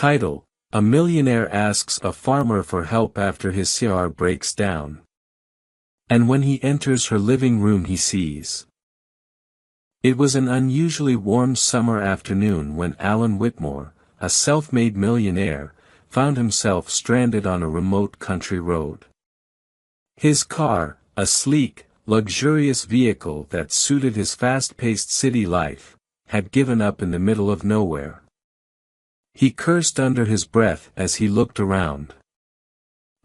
Title: A millionaire asks a farmer for help after his car breaks down. And when he enters her living room he sees. It was an unusually warm summer afternoon when Alan Whitmore, a self-made millionaire, found himself stranded on a remote country road. His car, a sleek, luxurious vehicle that suited his fast-paced city life, had given up in the middle of nowhere. He cursed under his breath as he looked around.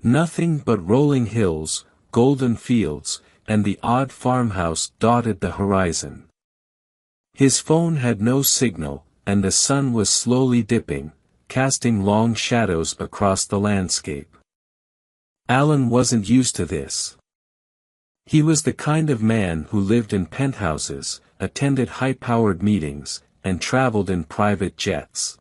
Nothing but rolling hills, golden fields, and the odd farmhouse dotted the horizon. His phone had no signal, and the sun was slowly dipping, casting long shadows across the landscape. Alan wasn't used to this. He was the kind of man who lived in penthouses, attended high-powered meetings, and traveled in private jets.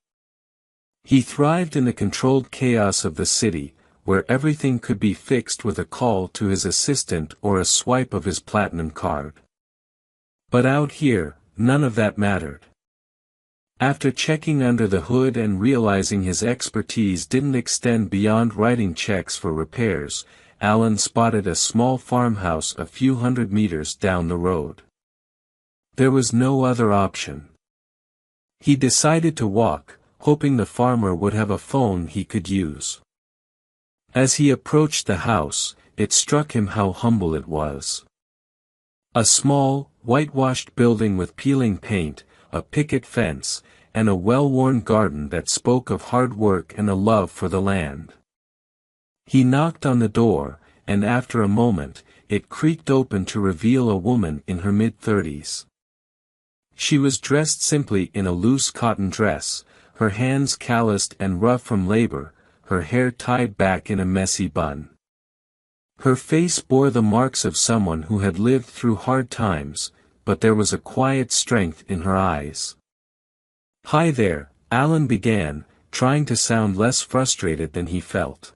He thrived in the controlled chaos of the city, where everything could be fixed with a call to his assistant or a swipe of his platinum card. But out here, none of that mattered. After checking under the hood and realizing his expertise didn't extend beyond writing checks for repairs, Alan spotted a small farmhouse a few hundred meters down the road. There was no other option. He decided to walk, hoping the farmer would have a phone he could use. As he approached the house, it struck him how humble it was. A small, whitewashed building with peeling paint, a picket fence, and a well-worn garden that spoke of hard work and a love for the land. He knocked on the door, and after a moment, it creaked open to reveal a woman in her mid-30s. She was dressed simply in a loose cotton dress, her hands calloused and rough from labor, her hair tied back in a messy bun. Her face bore the marks of someone who had lived through hard times, but there was a quiet strength in her eyes. "Hi there," Alan began, trying to sound less frustrated than he felt.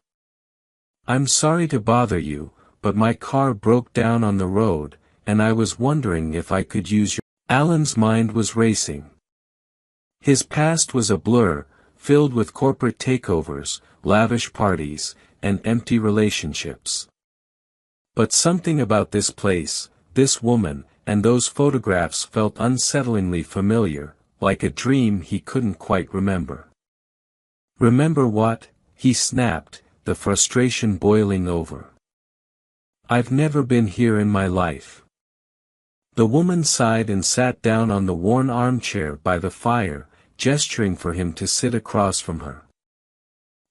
"I'm sorry to bother you, but my car broke down on the road, and I was wondering if I could use your—" Alan's mind was racing. His past was a blur, filled with corporate takeovers, lavish parties, and empty relationships. But something about this place, this woman, and those photographs felt unsettlingly familiar, like a dream he couldn't quite remember. "Remember what?" he snapped, the frustration boiling over. "I've never been here in my life." The woman sighed and sat down on the worn armchair by the fire, gesturing for him to sit across from her.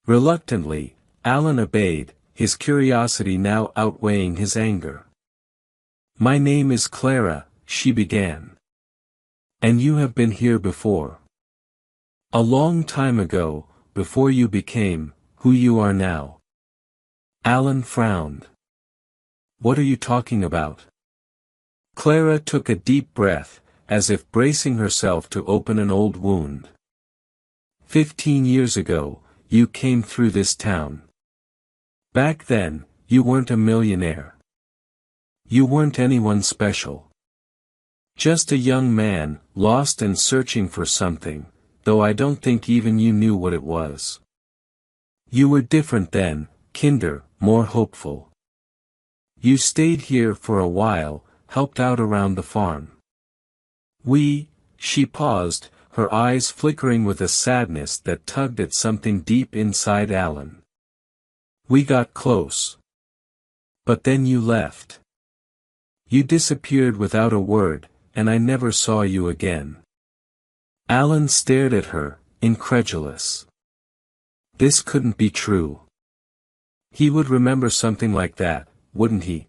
Reluctantly, Alan obeyed, his curiosity now outweighing his anger. "My name is Clara," she began. "And you have been here before. A long time ago, before you became who you are now." Alan frowned. "What are you talking about?" Clara took a deep breath, as if bracing herself to open an old wound. 15 years ago, you came through this town. Back then, you weren't a millionaire. You weren't anyone special. Just a young man, lost and searching for something, though I don't think even you knew what it was. You were different then, kinder, more hopeful. You stayed here for a while, helped out around the farm. She paused, her eyes flickering with a sadness that tugged at something deep inside Alan. "We got close. But then you left. You disappeared without a word, and I never saw you again." Alan stared at her, incredulous. This couldn't be true. He would remember something like that, wouldn't he?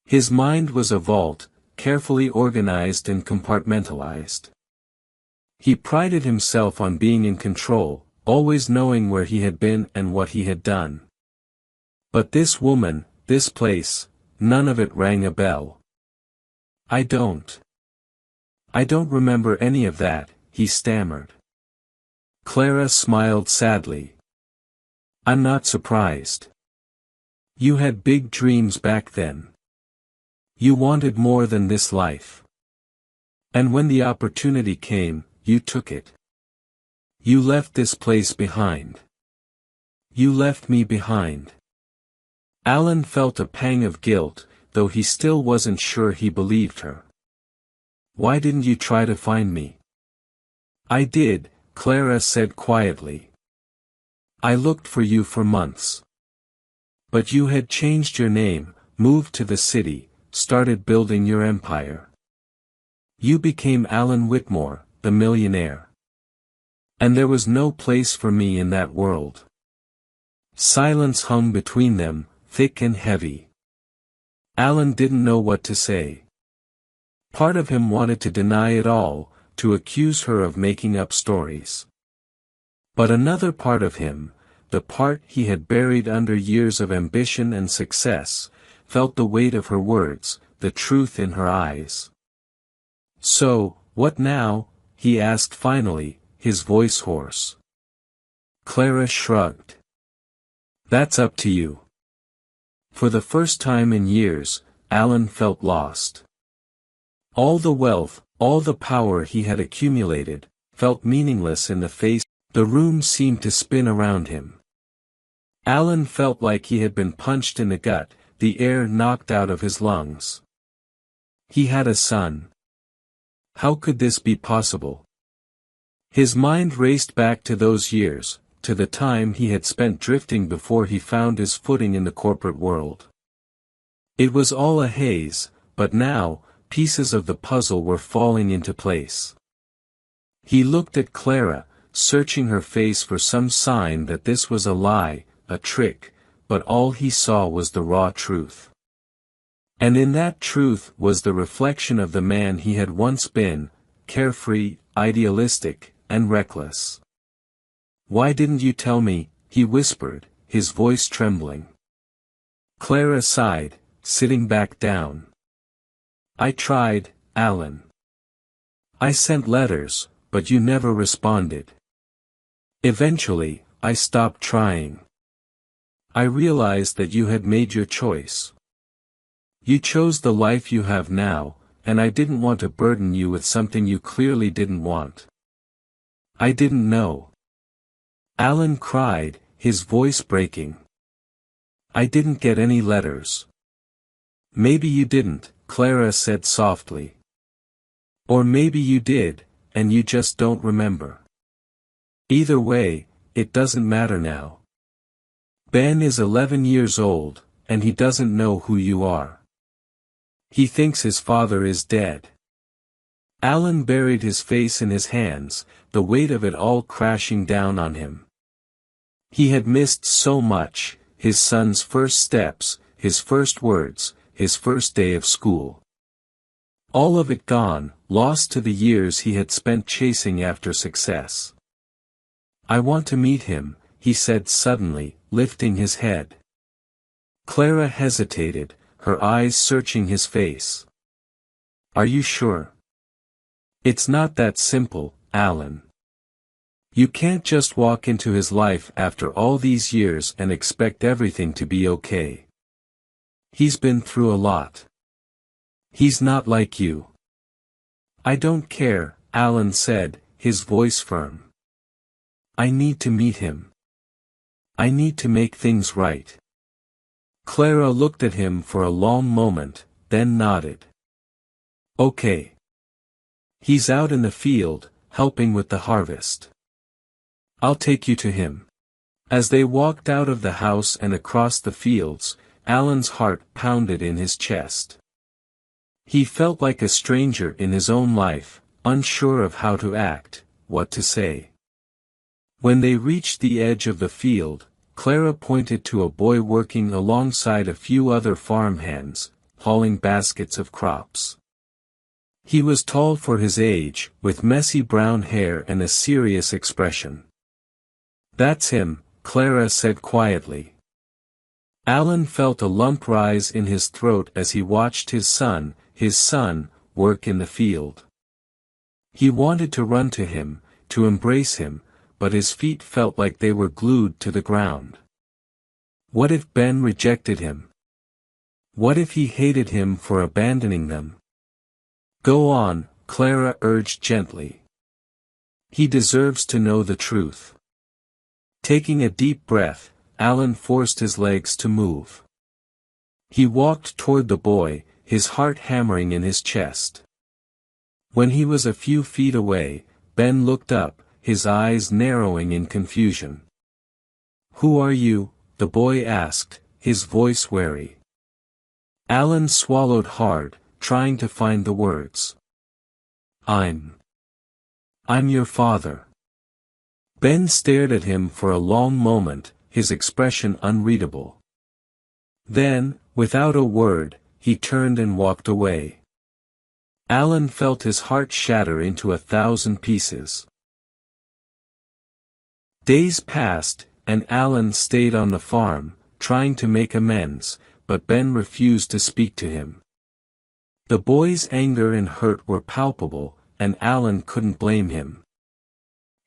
His mind was a vault, carefully organized and compartmentalized. He prided himself on being in control, always knowing where he had been and what he had done. But this woman, this place, none of it rang a bell. I don't remember any of that," he stammered. Clara smiled sadly. "I'm not surprised. You had big dreams back then. You wanted more than this life. And when the opportunity came, you took it. You left this place behind. You left me behind. Alan felt a pang of guilt, though he still wasn't sure he believed her. Why didn't you try to find me? I did, Clara said quietly. I looked for you for months. But you had changed your name, moved to the city, started building your empire. You became Alan Whitmore, the millionaire. And there was no place for me in that world. Silence hung between them, thick and heavy. Alan didn't know what to say. Part of him wanted to deny it all, to accuse her of making up stories. But another part of him, the part he had buried under years of ambition and success, felt the weight of her words, the truth in her eyes. So, what now? He asked finally, his voice hoarse. Clara shrugged. That's up to you. For the first time in years, Alan felt lost. All the wealth, all the power he had accumulated, felt meaningless in the face. The room seemed to spin around him. Alan felt like he had been punched in the gut, the air knocked out of his lungs. He had a son. How could this be possible? His mind raced back to those years, to the time he had spent drifting before he found his footing in the corporate world. It was all a haze, but now, pieces of the puzzle were falling into place. He looked at Clara, searching her face for some sign that this was a lie, a trick, but all he saw was the raw truth. And in that truth was the reflection of the man he had once been, carefree, idealistic, and reckless. Why didn't you tell me? He whispered, his voice trembling. Clara sighed, sitting back down. I tried, Alan. I sent letters, but you never responded. Eventually, I stopped trying. I realized that you had made your choice. You chose the life you have now, and I didn't want to burden you with something you clearly didn't want. I didn't know. Alan cried, his voice breaking. I didn't get any letters. Maybe you didn't, Clara said softly. Or maybe you did, and you just don't remember. Either way, it doesn't matter now. Ben is 11 years old, and he doesn't know who you are. He thinks his father is dead. Alan buried his face in his hands, the weight of it all crashing down on him. He had missed so much, his son's first steps, his first words, his first day of school. All of it gone, lost to the years he had spent chasing after success. I want to meet him, he said suddenly, lifting his head. Clara hesitated, her eyes searching his face. Are you sure? It's not that simple, Alan. You can't just walk into his life after all these years and expect everything to be okay. He's been through a lot. He's not like you. I don't care, Alan said, his voice firm. I need to meet him. I need to make things right. Clara looked at him for a long moment, then nodded. Okay. He's out in the field, helping with the harvest. I'll take you to him. As they walked out of the house and across the fields, Alan's heart pounded in his chest. He felt like a stranger in his own life, unsure of how to act, what to say. When they reached the edge of the field, Clara pointed to a boy working alongside a few other farmhands, hauling baskets of crops. He was tall for his age, with messy brown hair and a serious expression. That's him, Clara said quietly. Alan felt a lump rise in his throat as he watched his son, work in the field. He wanted to run to him, to embrace him, but his feet felt like they were glued to the ground. What if Ben rejected him? What if he hated him for abandoning them? Go on, Clara urged gently. He deserves to know the truth. Taking a deep breath, Alan forced his legs to move. He walked toward the boy, his heart hammering in his chest. When he was a few feet away, Ben looked up, his eyes narrowing in confusion. "Who are you?" the boy asked, his voice wary. Alan swallowed hard, trying to find the words. I'm your father." Ben stared at him for a long moment, his expression unreadable. Then, without a word, he turned and walked away. Alan felt his heart shatter into 1,000 pieces. Days passed, and Alan stayed on the farm, trying to make amends, but Ben refused to speak to him. The boy's anger and hurt were palpable, and Alan couldn't blame him.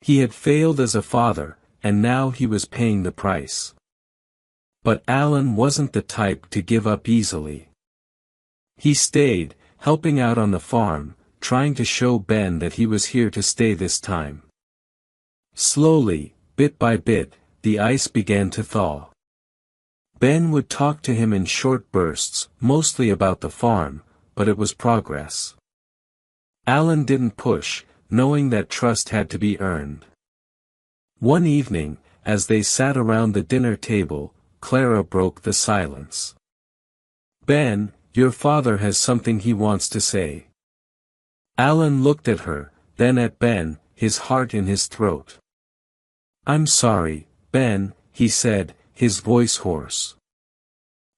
He had failed as a father, and now he was paying the price. But Alan wasn't the type to give up easily. He stayed, helping out on the farm, trying to show Ben that he was here to stay this time. Slowly, bit by bit, the ice began to thaw. Ben would talk to him in short bursts, mostly about the farm, but it was progress. Alan didn't push, knowing that trust had to be earned. One evening, as they sat around the dinner table, Clara broke the silence. "Ben, your father has something he wants to say." Alan looked at her, then at Ben, his heart in his throat. "I'm sorry, Ben," he said, his voice hoarse.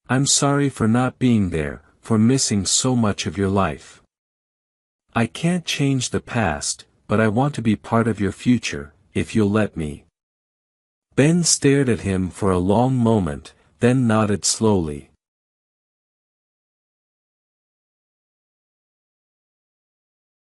"I'm sorry for not being there, for missing so much of your life. I can't change the past, but I want to be part of your future, if you'll let me." Ben stared at him for a long moment, then nodded slowly.